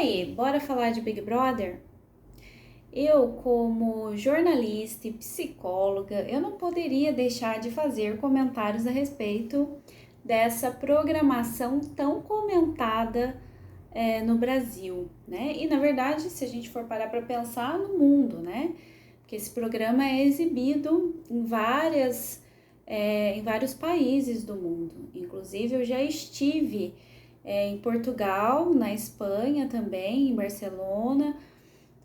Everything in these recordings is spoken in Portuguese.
aí, bora falar de Big Brother? Eu, como jornalista e psicóloga, eu não poderia deixar de fazer comentários a respeito dessa programação tão comentada no Brasil, né? E na verdade, se a gente for parar para pensar no mundo, né? Porque esse programa é exibido em vários países do mundo. Inclusive, eu já estive em Portugal, na Espanha também, em Barcelona,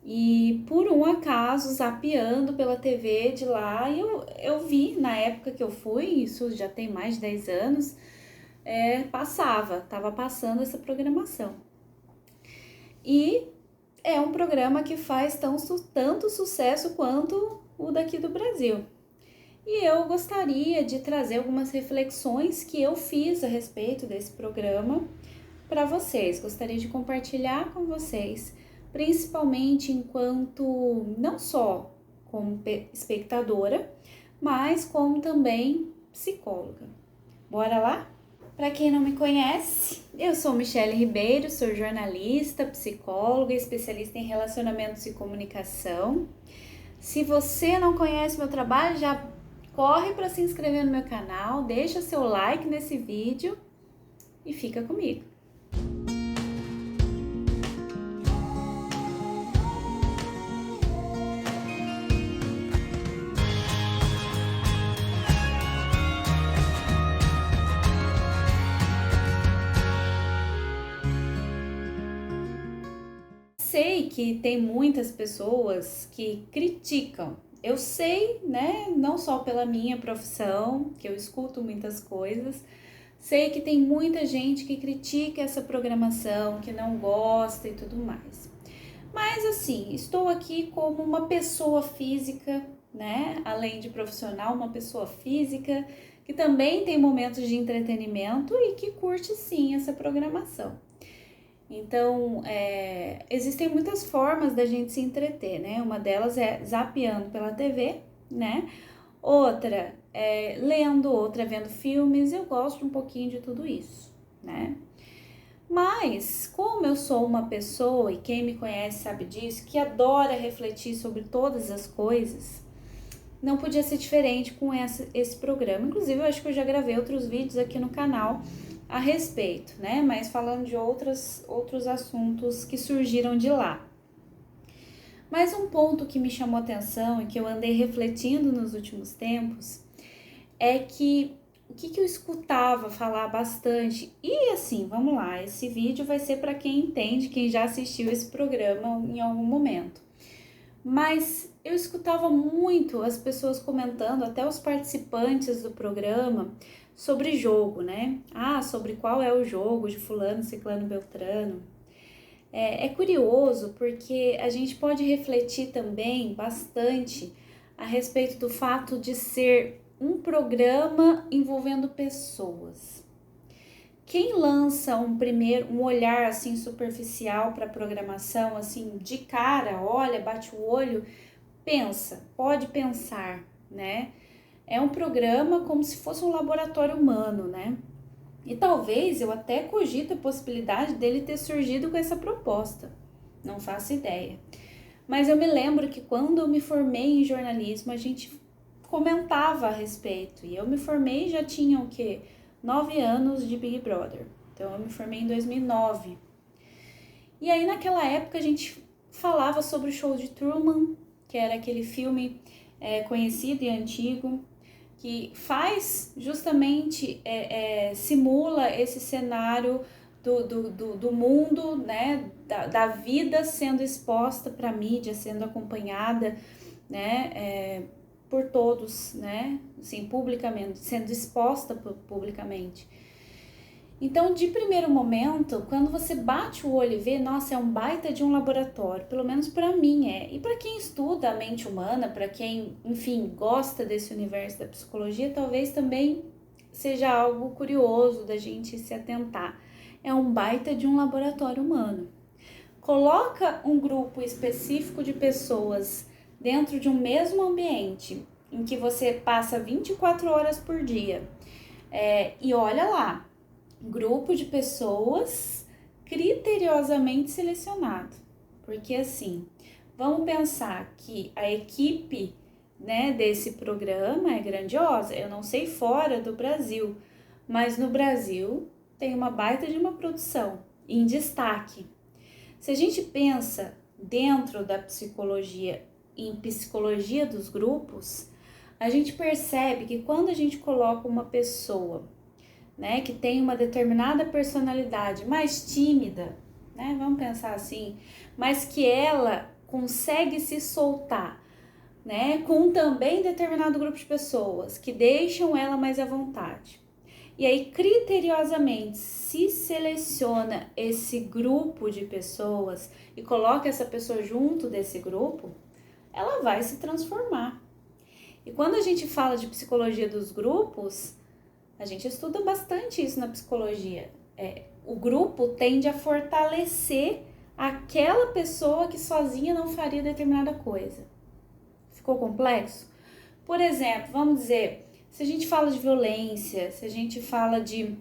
e por um acaso, zapeando pela TV de lá, eu vi na época que eu fui, isso já tem mais de 10 anos, tava passando essa programação. E é um programa que faz tanto sucesso quanto o daqui do Brasil. E eu gostaria de trazer algumas reflexões que eu fiz a respeito desse programa para vocês. Gostaria de compartilhar com vocês, principalmente enquanto não só como espectadora, mas como também psicóloga. Bora lá? Para quem não me conhece, eu sou Michele Ribeiro, sou jornalista, psicóloga, especialista em relacionamentos e comunicação. Se você não conhece meu trabalho, já corre para se inscrever no meu canal, deixa seu like nesse vídeo e fica comigo. Sei que tem muitas pessoas que criticam. Eu sei, né, não só pela minha profissão, que eu escuto muitas coisas, sei que tem muita gente que critica essa programação, que não gosta e tudo mais. Mas assim, estou aqui como uma pessoa física, né, além de profissional, uma pessoa física que também tem momentos de entretenimento e que curte sim essa programação. Então, existem muitas formas da gente se entreter, né? Uma delas é zapeando pela TV, né? Outra é lendo, outra é vendo filmes. Eu gosto um pouquinho de tudo isso, né? Mas, como eu sou uma pessoa, e quem me conhece sabe disso, que adora refletir sobre todas as coisas, não podia ser diferente com esse programa. Inclusive, eu acho que eu já gravei outros vídeos aqui no canal a respeito, né? Mas falando de outros assuntos que surgiram de lá. Mas um ponto que me chamou atenção e que eu andei refletindo nos últimos tempos é que o que eu escutava falar bastante, e assim, vamos lá, esse vídeo vai ser para quem entende, quem já assistiu esse programa em algum momento. Mas eu escutava muito as pessoas comentando, até os participantes do programa, sobre jogo, né? Sobre qual é o jogo de fulano, ciclano, beltrano. É curioso porque a gente pode refletir também bastante a respeito do fato de ser um programa envolvendo pessoas. Quem lança um olhar assim superficial para a programação, assim de cara, olha, bate o olho, pode pensar, né? É um programa como se fosse um laboratório humano, né? E talvez eu até cogite a possibilidade dele ter surgido com essa proposta. Não faço ideia. Mas eu me lembro que quando eu me formei em jornalismo, a gente comentava a respeito. E eu me formei já tinha o quê? 9 anos de Big Brother. Então eu me formei em 2009. E aí naquela época a gente falava sobre o show de Truman, que era aquele filme conhecido e antigo, que faz justamente, simula esse cenário do mundo, né, da vida sendo exposta para a mídia, sendo acompanhada, né, por todos, né, assim, publicamente, sendo exposta publicamente. Então, de primeiro momento, quando você bate o olho e vê, nossa, é um baita de um laboratório, pelo menos para mim é. E para quem estuda a mente humana, para quem, enfim, gosta desse universo da psicologia, talvez também seja algo curioso da gente se atentar. É um baita de um laboratório humano. Coloca um grupo específico de pessoas dentro de um mesmo ambiente, em que você passa 24 horas por dia, e olha lá, grupo de pessoas criteriosamente selecionado. Porque assim, vamos pensar que a equipe, né, desse programa é grandiosa. Eu não sei fora do Brasil, mas no Brasil tem uma baita de uma produção em destaque. Se a gente pensa dentro da psicologia, em psicologia dos grupos, a gente percebe que quando a gente coloca uma pessoa, né, que tem uma determinada personalidade mais tímida, né, vamos pensar assim, mas que ela consegue se soltar, né, com também determinado grupo de pessoas que deixam ela mais à vontade. E aí, criteriosamente, se seleciona esse grupo de pessoas e coloca essa pessoa junto desse grupo, ela vai se transformar. E quando a gente fala de psicologia dos grupos, a gente estuda bastante isso na psicologia. O grupo tende a fortalecer aquela pessoa que sozinha não faria determinada coisa. Ficou complexo? Por exemplo, vamos dizer, se a gente fala de violência, se a gente fala de...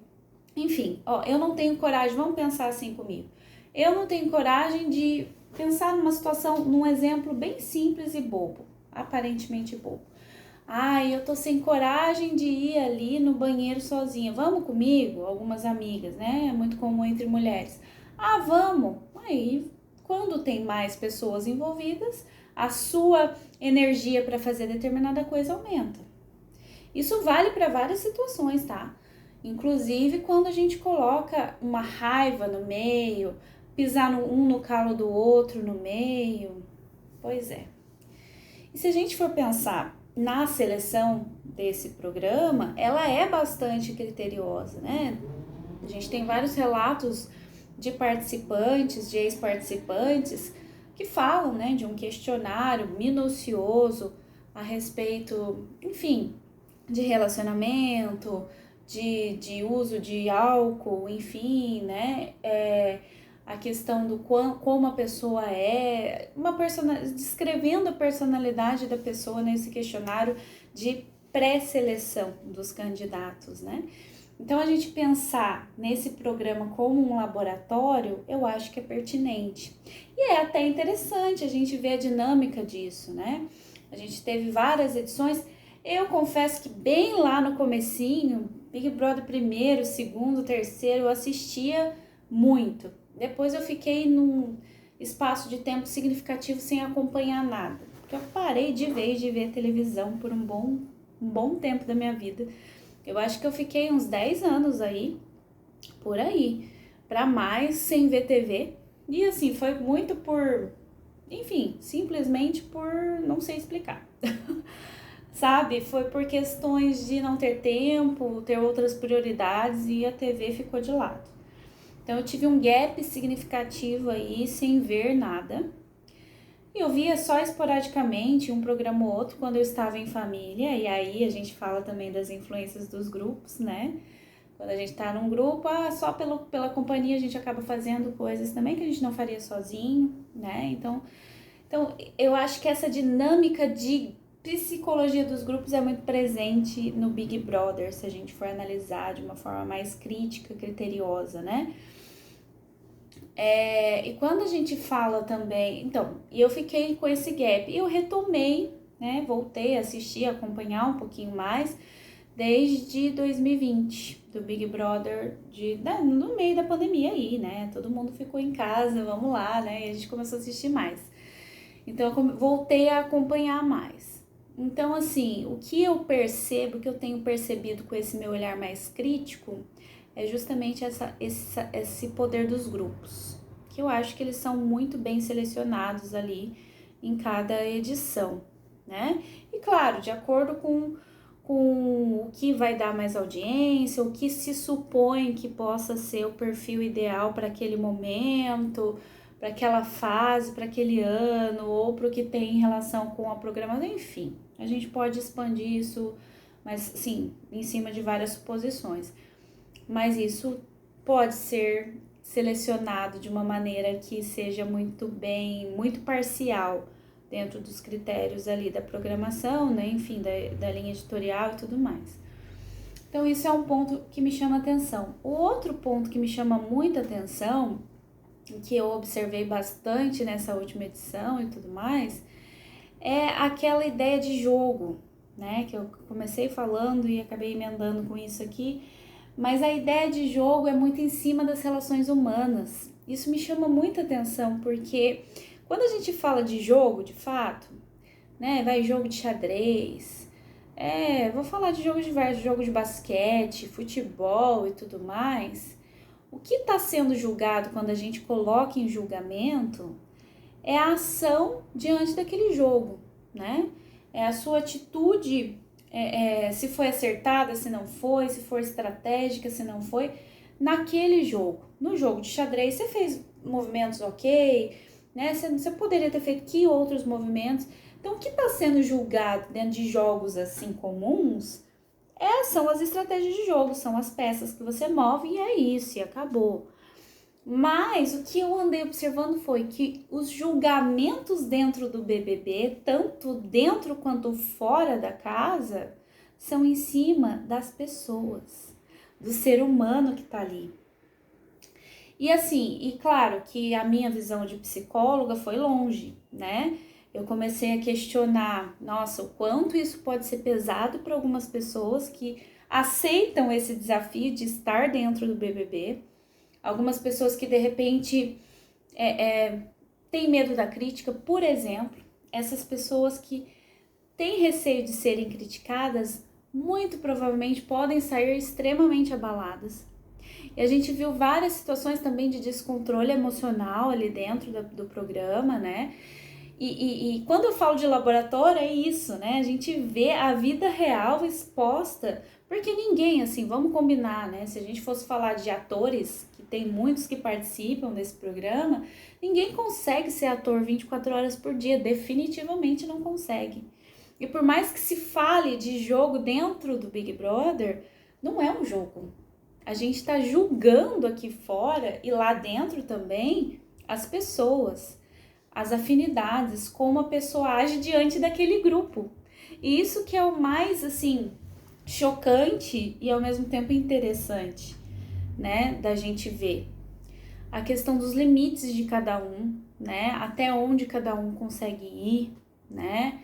Enfim, eu não tenho coragem, vamos pensar assim comigo. Eu não tenho coragem de pensar numa situação, num exemplo bem simples e bobo, aparentemente bobo. Eu tô sem coragem de ir ali no banheiro sozinha. Vamos comigo? Algumas amigas, né? É muito comum entre mulheres. Vamos! Aí, quando tem mais pessoas envolvidas, a sua energia para fazer determinada coisa aumenta. Isso vale para várias situações, tá? Inclusive quando a gente coloca uma raiva no meio, pisar um no calo do outro no meio. Pois é. E se a gente for pensar na seleção desse programa, ela é bastante criteriosa, né? A gente tem vários relatos de participantes, de ex-participantes, que falam, né, de um questionário minucioso a respeito, enfim, de relacionamento, de uso de álcool, enfim, né? A questão do como a pessoa é, descrevendo a personalidade da pessoa nesse questionário de pré-seleção dos candidatos, né? Então, a gente pensar nesse programa como um laboratório, eu acho que é pertinente. E é até interessante a gente ver a dinâmica disso, né? A gente teve várias edições. Eu confesso que bem lá no comecinho, Big Brother primeiro, segundo, terceiro, eu assistia muito. Depois eu fiquei num espaço de tempo significativo sem acompanhar nada. Porque eu parei de vez de ver televisão por um bom tempo da minha vida. Eu acho que eu fiquei uns 10 anos aí, por aí, pra mais, sem ver TV. E assim, foi muito por, enfim, simplesmente por não sei explicar. Sabe? Foi por questões de não ter tempo, ter outras prioridades e a TV ficou de lado. Então eu tive um gap significativo aí, sem ver nada. E eu via só esporadicamente um programa ou outro quando eu estava em família. E aí a gente fala também das influências dos grupos, né? Quando a gente tá num grupo, só pela companhia a gente acaba fazendo coisas também que a gente não faria sozinho, né? Então eu acho que essa dinâmica de psicologia dos grupos é muito presente no Big Brother, se a gente for analisar de uma forma mais crítica, criteriosa, né? E quando a gente fala também... Então, eu fiquei com esse gap. Eu retomei, né? Voltei a assistir, acompanhar um pouquinho mais desde 2020, do Big Brother, no meio da pandemia aí, né? Todo mundo ficou em casa, vamos lá, né? E a gente começou a assistir mais. Então, eu voltei a acompanhar mais. Então, assim, o que eu percebo, o que eu tenho percebido com esse meu olhar mais crítico, é justamente esse poder dos grupos, que eu acho que eles são muito bem selecionados ali em cada edição, né? E claro, de acordo com o que vai dar mais audiência, o que se supõe que possa ser o perfil ideal para aquele momento, para aquela fase, para aquele ano, ou para o que tem em relação com a programação, enfim. A gente pode expandir isso, mas sim, em cima de várias suposições. Mas isso pode ser selecionado de uma maneira que seja muito parcial dentro dos critérios ali da programação, né? Enfim, da linha editorial e tudo mais. Então, isso é um ponto que me chama atenção. O outro ponto que me chama muita atenção que eu observei bastante nessa última edição e tudo mais, é aquela ideia de jogo, né? Que eu comecei falando e acabei emendando com isso aqui, mas a ideia de jogo é muito em cima das relações humanas. Isso me chama muita atenção, porque quando a gente fala de jogo, de fato, né? Vai jogo de xadrez, vou falar de jogos diversos, jogo de basquete, futebol e tudo mais. O que está sendo julgado quando a gente coloca em julgamento é a ação diante daquele jogo, né? É a sua atitude, se foi acertada, se não foi, se for estratégica, se não foi, naquele jogo. No jogo de xadrez, você fez movimentos ok, né? Você poderia ter feito que outros movimentos. Então, o que está sendo julgado dentro de jogos assim comuns são as estratégias de jogo, são as peças que você move e é isso, e acabou. Mas o que eu andei observando foi que os julgamentos dentro do BBB, tanto dentro quanto fora da casa, são em cima das pessoas, do ser humano que tá ali. E assim, e claro que a minha visão de psicóloga foi longe, né? Eu comecei a questionar, nossa, o quanto isso pode ser pesado para algumas pessoas que aceitam esse desafio de estar dentro do BBB. Algumas pessoas que de repente têm medo da crítica, por exemplo, essas pessoas que têm receio de serem criticadas, muito provavelmente podem sair extremamente abaladas. E a gente viu várias situações também de descontrole emocional ali dentro do programa, né? E quando eu falo de laboratório, é isso, né? A gente vê a vida real exposta, porque ninguém, assim, vamos combinar, né? Se a gente fosse falar de atores, que tem muitos que participam desse programa, ninguém consegue ser ator 24 horas por dia, definitivamente não consegue. E por mais que se fale de jogo dentro do Big Brother, não é um jogo. A gente está julgando aqui fora e lá dentro também as pessoas, as afinidades, como a pessoa age diante daquele grupo. E isso que é o mais, assim, chocante e ao mesmo tempo interessante, né, da gente ver. A questão dos limites de cada um, né, até onde cada um consegue ir, né,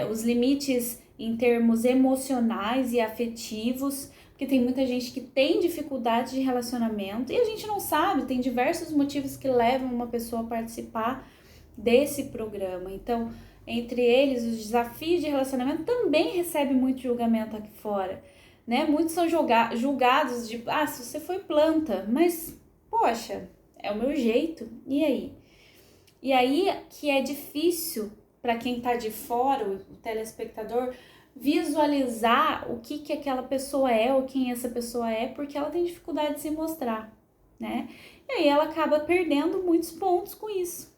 os limites em termos emocionais e afetivos, porque tem muita gente que tem dificuldade de relacionamento e a gente não sabe, tem diversos motivos que levam uma pessoa a participar desse programa. Então, entre eles, os desafios de relacionamento também recebem muito julgamento aqui fora, né? Muitos são julgados de, se você foi planta, mas, poxa, é o meu jeito, e aí? E aí que é difícil para quem tá de fora, o telespectador, visualizar o que aquela pessoa é ou quem essa pessoa é, porque ela tem dificuldade de se mostrar, né? E aí ela acaba perdendo muitos pontos com isso.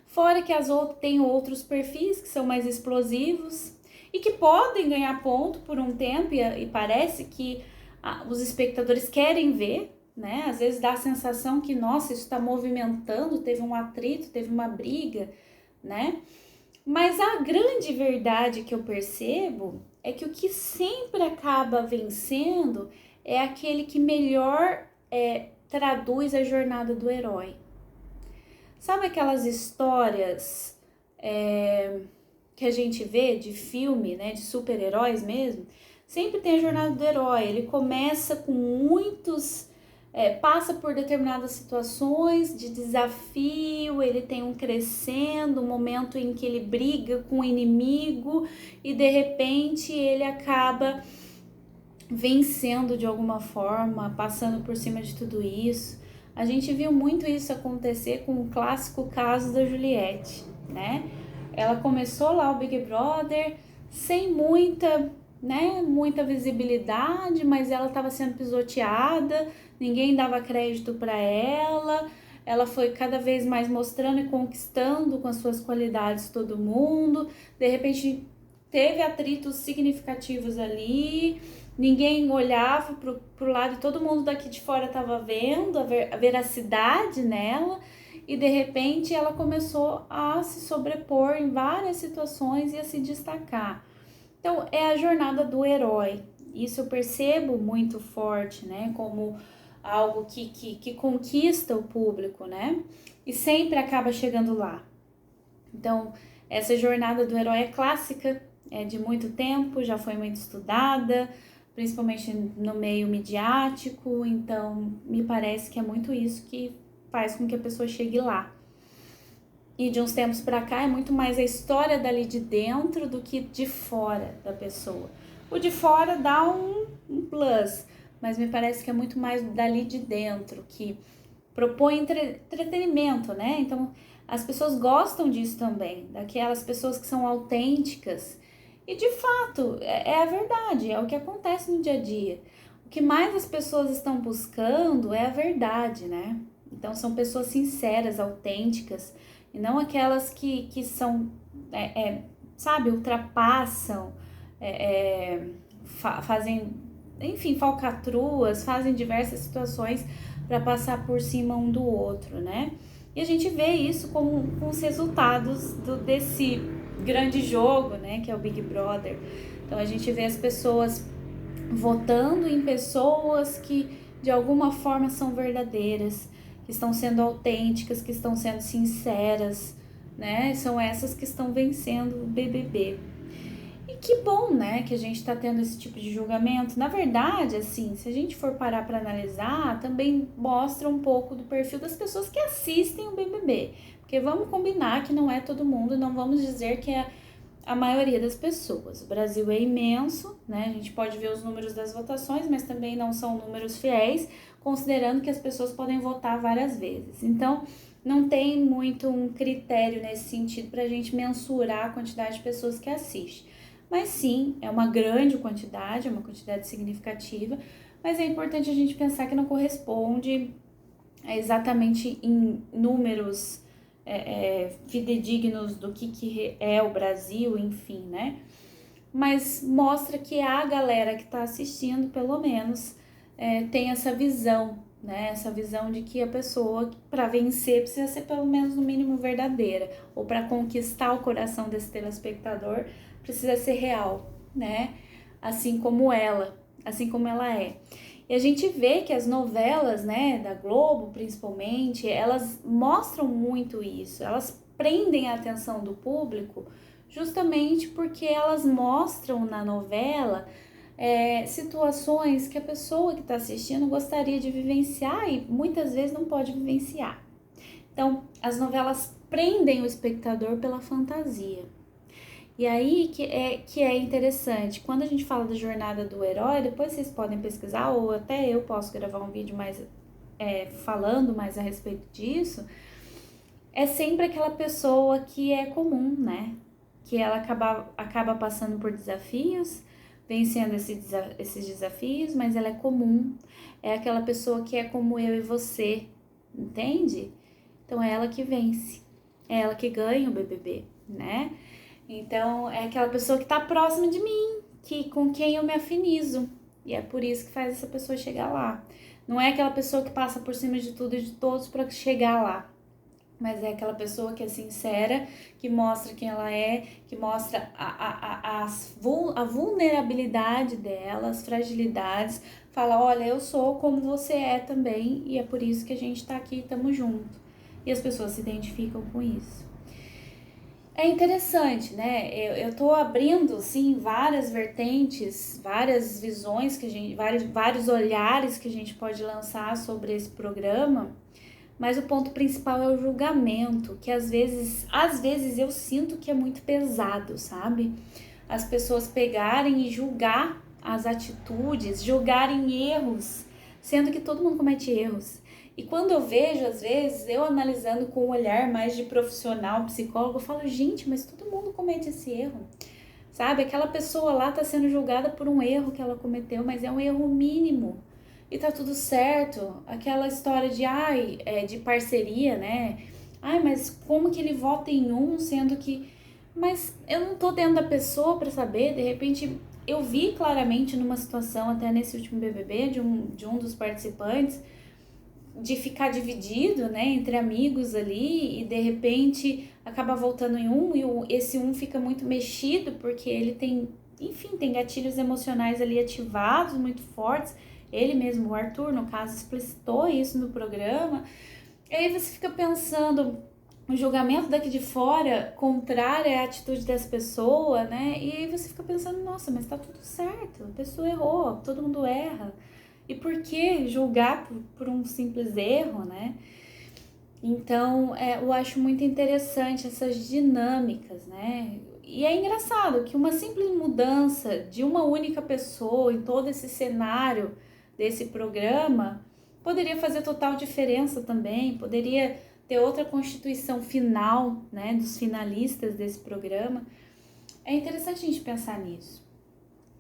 Fora que as outras têm outros perfis que são mais explosivos e que podem ganhar ponto por um tempo e parece que os espectadores querem ver, né? Às vezes dá a sensação que, nossa, isso está movimentando, teve um atrito, teve uma briga, né? Mas a grande verdade que eu percebo é que o que sempre acaba vencendo é aquele que melhor traduz a jornada do herói. Sabe aquelas histórias que a gente vê de filme, né, de super-heróis mesmo? Sempre tem a jornada do herói. Ele começa com muitos... passa por determinadas situações de desafio, ele tem um crescendo, um momento em que ele briga com o inimigo e de repente ele acaba vencendo de alguma forma, passando por cima de tudo isso. A gente viu muito isso acontecer com o clássico caso da Juliette, né? Ela começou lá o Big Brother sem muita visibilidade, mas ela estava sendo pisoteada, ninguém dava crédito para ela, ela foi cada vez mais mostrando e conquistando com as suas qualidades todo mundo, de repente teve atritos significativos ali, ninguém olhava pro lado e todo mundo daqui de fora estava vendo a veracidade nela e de repente ela começou a se sobrepor em várias situações e a se destacar. Então, é a jornada do herói. Isso eu percebo muito forte, né? Como algo que conquista o público, né? E sempre acaba chegando lá. Então, essa jornada do herói é clássica, é de muito tempo, já foi muito estudada, principalmente no meio midiático, então me parece que é muito isso que faz com que a pessoa chegue lá. E de uns tempos para cá é muito mais a história dali de dentro do que de fora da pessoa. O de fora dá um plus, mas me parece que é muito mais dali de dentro, que propõe entretenimento, né? Então as pessoas gostam disso também, daquelas pessoas que são autênticas. E de fato, é a verdade, é o que acontece no dia a dia. O que mais as pessoas estão buscando é a verdade, né? Então são pessoas sinceras, autênticas, e não aquelas que são, sabe, ultrapassam, fazem, enfim, falcatruas, fazem diversas situações para passar por cima um do outro, né? E a gente vê isso com os resultados desse grande jogo, né, que é o Big Brother. Então a gente vê as pessoas votando em pessoas que de alguma forma são verdadeiras, que estão sendo autênticas, que estão sendo sinceras, né? São essas que estão vencendo o BBB. E que bom, né, que a gente tá tendo esse tipo de julgamento. Na verdade, assim, se a gente for parar para analisar, também mostra um pouco do perfil das pessoas que assistem o BBB. Porque vamos combinar que não é todo mundo, não vamos dizer que é a maioria das pessoas. O Brasil é imenso, né? A gente pode ver os números das votações, mas também não são números fiéis, considerando que as pessoas podem votar várias vezes. Então, não tem muito um critério nesse sentido para a gente mensurar a quantidade de pessoas que assistem. Mas sim, é uma grande quantidade, é uma quantidade significativa, mas é importante a gente pensar que não corresponde exatamente em números fidedignos do que é o Brasil, enfim, né? Mas mostra que a galera que está assistindo, pelo menos, tem essa visão, né? Essa visão de que a pessoa, para vencer, precisa ser pelo menos no mínimo verdadeira, ou para conquistar o coração desse telespectador, precisa ser real, né? Assim como ela é. E a gente vê que as novelas, né, da Globo, principalmente, elas mostram muito isso. Elas prendem a atenção do público justamente porque elas mostram na novela situações que a pessoa que está assistindo gostaria de vivenciar e muitas vezes não pode vivenciar. Então, as novelas prendem o espectador pela fantasia. E aí que é interessante, quando a gente fala da jornada do herói, depois vocês podem pesquisar, ou até eu posso gravar um vídeo mais falando mais a respeito disso, é sempre aquela pessoa que é comum, né? Que ela acaba passando por desafios, vencendo esses desafios, mas ela é comum, é aquela pessoa que é como eu e você, entende? Então é ela que vence, é ela que ganha o BBB, né? Então, é aquela pessoa que tá próxima de mim, com quem eu me afinizo. E é por isso que faz essa pessoa chegar lá. Não é aquela pessoa que passa por cima de tudo e de todos para chegar lá. Mas é aquela pessoa que é sincera, que mostra quem ela é, que mostra a vulnerabilidade dela, as fragilidades. Fala, olha, eu sou como você é também e é por isso que a gente tá aqui, estamos juntos. E as pessoas se identificam com isso. É interessante, né? Eu tô abrindo, sim, várias vertentes, várias visões que a gente, vários olhares que a gente pode lançar sobre esse programa, mas o ponto principal é o julgamento, que às vezes eu sinto que é muito pesado, sabe? As pessoas pegarem e julgar as atitudes, julgarem erros, sendo que todo mundo comete erros. E quando eu vejo, às vezes, eu analisando com um olhar mais de profissional, psicólogo, eu falo, gente, mas todo mundo comete esse erro, sabe? Aquela pessoa lá tá sendo julgada por um erro que ela cometeu, mas é um erro mínimo e tá tudo certo. Aquela história de parceria, né? Ai, mas como que ele vota em um, sendo que... Mas eu não tô dentro da pessoa pra saber, de repente... Eu vi claramente numa situação, até nesse último BBB, de um dos participantes, de ficar dividido, né, entre amigos ali e de repente acaba voltando em um e esse um fica muito mexido porque ele tem, enfim, tem gatilhos emocionais ali ativados muito fortes Ele mesmo, o Arthur, no caso, explicitou isso no programa. E aí você fica pensando, o julgamento daqui de fora contrário à atitude dessa pessoa, né? E aí você fica pensando, nossa, mas tá tudo certo, a pessoa errou, todo mundo erra. E por que julgar por um simples erro, né? Então, eu acho muito interessante essas dinâmicas, né? E é engraçado que uma simples mudança de uma única pessoa em todo esse cenário desse programa poderia fazer total diferença também, poderia ter outra constituição final, né, dos finalistas desse programa. É interessante a gente pensar nisso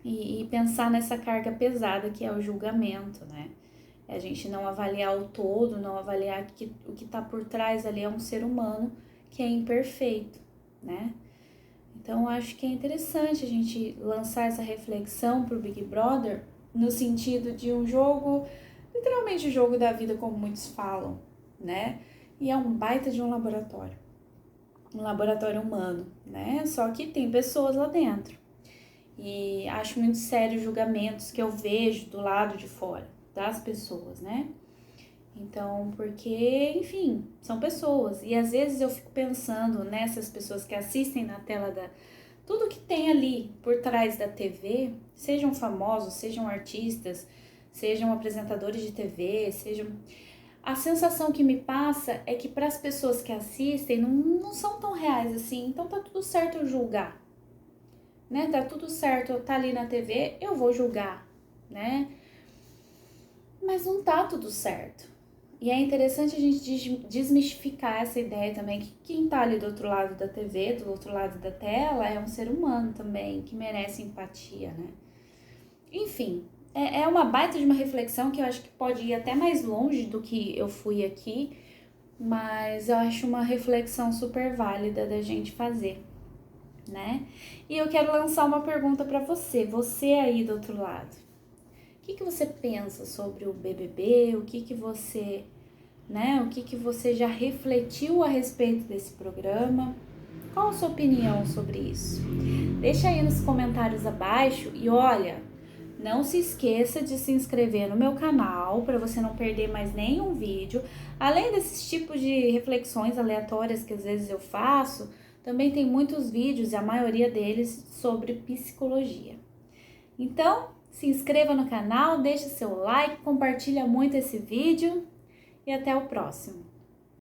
e pensar nessa carga pesada que é o julgamento, né? É a gente não avaliar o todo, não avaliar que o que está por trás ali é um ser humano que é imperfeito, né? Então, eu acho que é interessante a gente lançar essa reflexão para o Big Brother no sentido de um jogo, literalmente o jogo da vida, como muitos falam, né? E é um baita de um laboratório humano, né? Só que tem pessoas lá dentro. E acho muito sério os julgamentos que eu vejo do lado de fora das pessoas, né? Então, porque, enfim, são pessoas. E às vezes eu fico pensando nessas pessoas que assistem na tela da... Tudo que tem ali por trás da TV, sejam famosos, sejam artistas, sejam apresentadores de TV, sejam... A sensação que me passa é que para as pessoas que assistem não são tão reais assim. Então tá tudo certo eu julgar, né? Tá tudo certo eu tá ali na TV, eu vou julgar, né? Mas não tá tudo certo. E é interessante a gente desmistificar essa ideia também que quem tá ali do outro lado da TV, do outro lado da tela, é um ser humano também, que merece empatia, né? Enfim, é uma baita de uma reflexão que eu acho que pode ir até mais longe do que eu fui aqui, mas eu acho uma reflexão super válida da gente fazer, né? E eu quero lançar uma pergunta para você aí do outro lado. O que você pensa sobre o BBB? O que você, né? O que você já refletiu a respeito desse programa? Qual a sua opinião sobre isso? Deixa aí nos comentários abaixo e olha, não se esqueça de se inscrever no meu canal para você não perder mais nenhum vídeo. Além desses tipos de reflexões aleatórias que às vezes eu faço, também tem muitos vídeos e a maioria deles sobre psicologia. Então, se inscreva no canal, deixe seu like, compartilha muito esse vídeo e até o próximo.